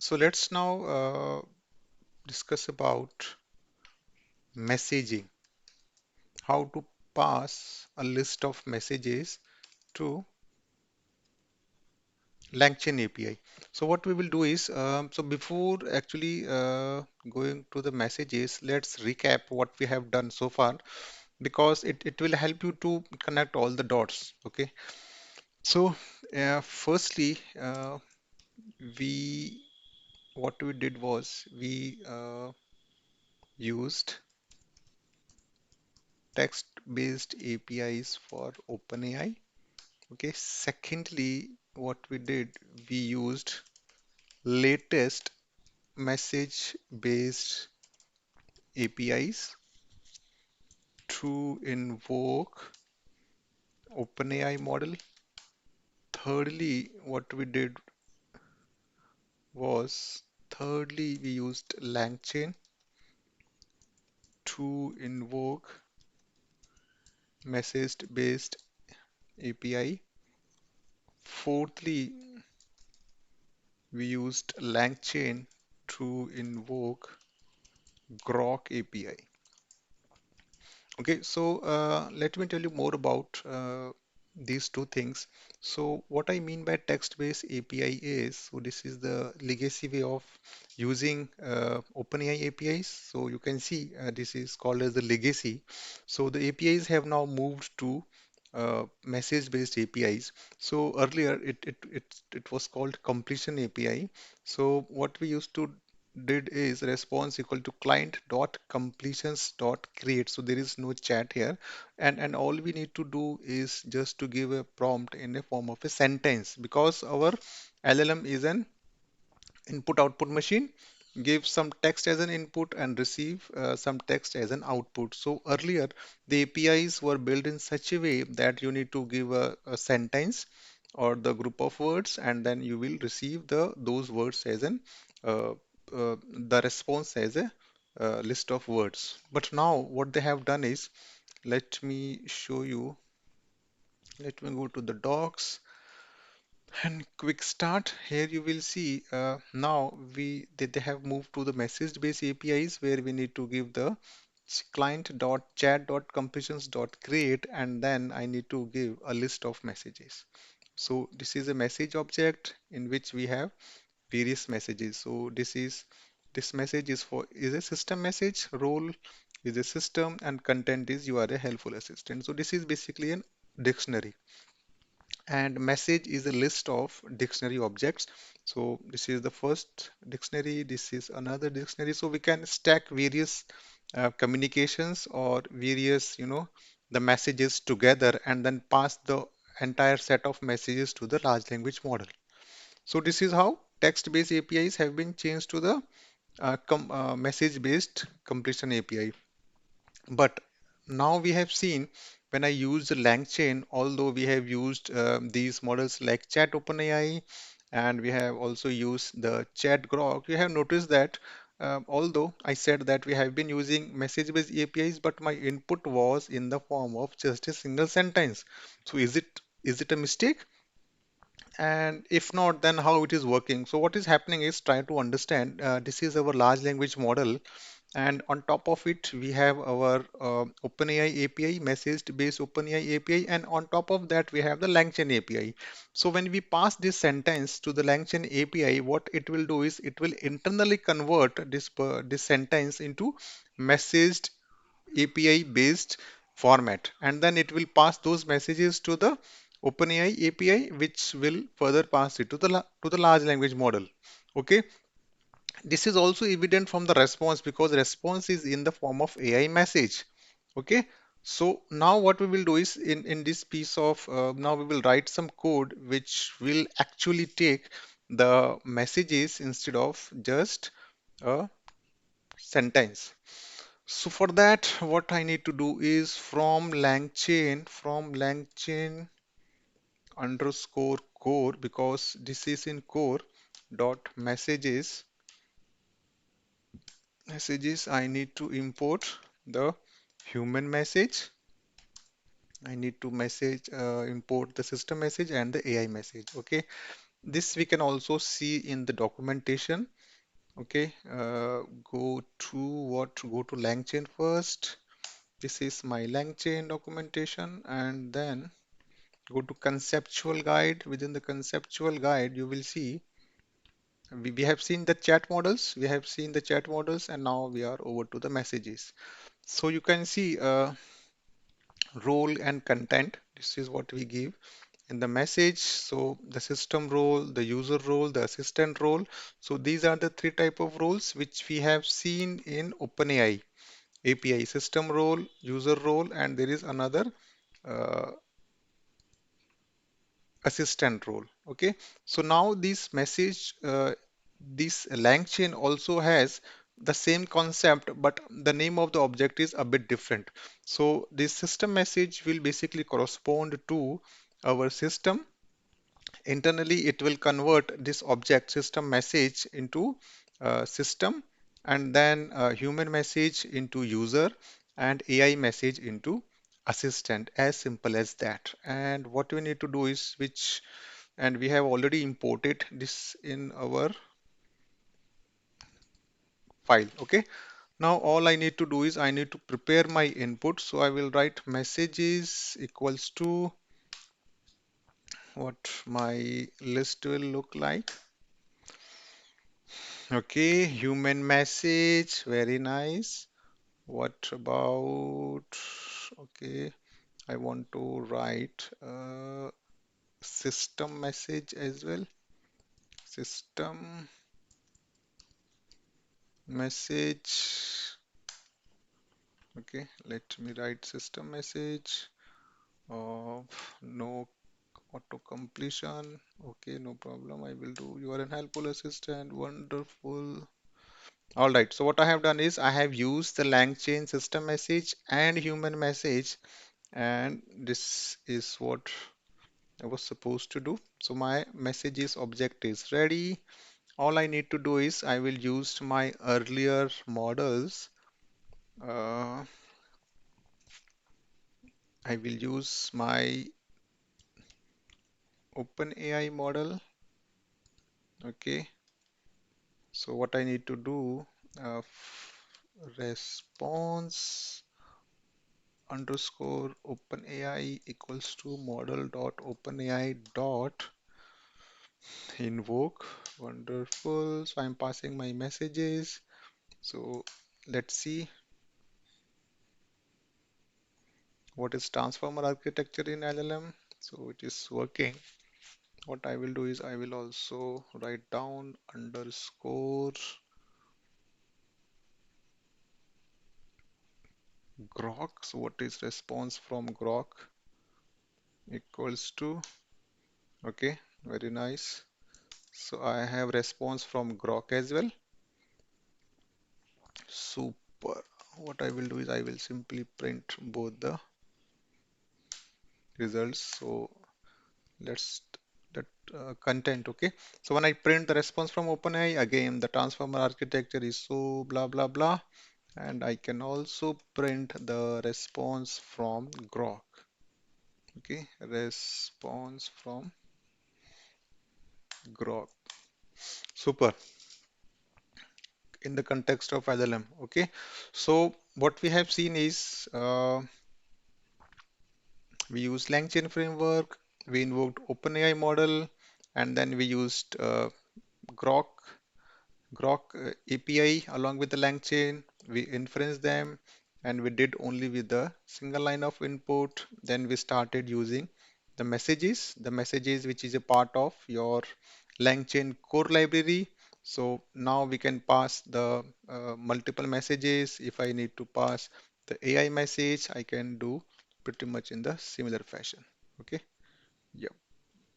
So let's now discuss about messaging, how to pass a list of messages to Langchain API. So what we will do is, so before actually going to the messages, let's recap what we have done so far because it will help you to connect all the dots. Okay. So firstly, we what we did was we used text-based APIs for OpenAI. Okay. Secondly, what we did, we used latest message-based APIs to invoke OpenAI model. Thirdly, what we did was, thirdly, we used LangChain to invoke message-based API. Fourthly, we used LangChain to invoke Grok API. Okay, so let me tell you more about these two things. So what I mean by text-based API is, so this is the legacy way of using OpenAI APIs. So you can see this is called as the legacy. So the APIs have now moved to message-based APIs. So earlier it was called completion API. So what we used to did is response equal to client dot completions dot create. So there is no chat here, and all we need to do is just to give a prompt in a form of a sentence because our LLM is an input output machine. Give some text as an input and receive some text as an output. So earlier the APIs were built in such a way that you need to give a sentence or the group of words, and then you will receive those words as an uh, the response as a list of words. But now what they have done is, let me show you. Let me go to the docs and quick start. Here you will see now they have moved to the message based APIs where we need to give the client.chat.completions.create, and then I need to give a list of messages. So this is a message object in which we have various messages. So this message is a system message, role is a system, and content is you are a helpful assistant. So this is basically an dictionary, and message is a list of dictionary objects. So this is the first dictionary, this is another dictionary. So we can stack various communications or various, the messages together and then pass the entire set of messages to the large language model. So this is how text-based APIs have been changed to the message-based completion API. But now we have seen, when I use the LangChain, although we have used these models like Chat OpenAI, and we have also used the Chat Grok, you have noticed that although I said that we have been using message-based APIs, but my input was in the form of just a single sentence. So is it a mistake? And if not, then how it is working? So what is happening is, try to understand. This is our large language model, and on top of it we have our OpenAI API, message-based OpenAI API, and on top of that we have the LangChain API. So when we pass this sentence to the LangChain API, what it will do is it will internally convert this sentence into messaged API based format, and then it will pass those messages to the OpenAI API, which will further pass it to the large language model. Okay, this is also evident from the response because response is in the form of AI message. Okay, so now what we will do is, in this piece of now we will write some code which will actually take the messages instead of just a sentence. So for that, what I need to do is, from LangChain underscore core, because this is in core dot messages, I need to import the human message. I need to import the system message and the AI message. Okay. This we can also see in the documentation. Okay, go to Langchain first. This is my Langchain documentation, and then go to conceptual guide. Within the conceptual guide, you will see we have seen the chat models. We have seen the chat models, and now we are over to the messages. So you can see role and content. This is what we give in the message. So the system role, the user role, the assistant role. So these are the three type of roles which we have seen in OpenAI API: system role, user role, and there is another uh, assistant role. Okay, so now this LangChain also has the same concept, but the name of the object is a bit different. So this system message will basically correspond to our system. Internally, it will convert this object system message into system, and then human message into user, and AI message into assistant. As simple as that. And what we need to do is which, and we have already imported this in our file. Okay. Now all I need to do is I need to prepare my input. So I will write messages equals to what my list will look like. Okay, human message, very nice. What about, okay, I want to write system message as well. System message. Okay, let me write system message of no auto completion. Okay, no problem. I will do. You are an helpful assistant. Wonderful. All right. So what I have done is I have used the LangChain system message and human message, and this is what I was supposed to do. So my messages object is ready. All I need to do is I will use my earlier models. Uh, I will use my OpenAI model. Okay. So what I need to do, response underscore OpenAI equals to model dot OpenAI dot invoke. Wonderful. So I'm passing my messages. So let's see what is transformer architecture in LLM. So it is working. What I will do is I will also write down underscore grok. So what is response from grok equals to, okay, very nice. So I have response from grok as well. Super. What I will do is I will simply print both the results. So let's that content. Okay. So when I print the response from OpenAI, again the transformer architecture is so blah blah blah, and I can also print the response from Grok. Okay, response from Grok. Super. In the context of LLM. Okay. So what we have seen is we used Langchain framework, we invoked OpenAI model, and then we used Grok API along with the LangChain. We inference them, and we did only with the single line of input. Then we started using the messages which is a part of your LangChain core library. So now we can pass the multiple messages. If I need to pass the AI message, I can do pretty much in the similar fashion. Okay. Yeah.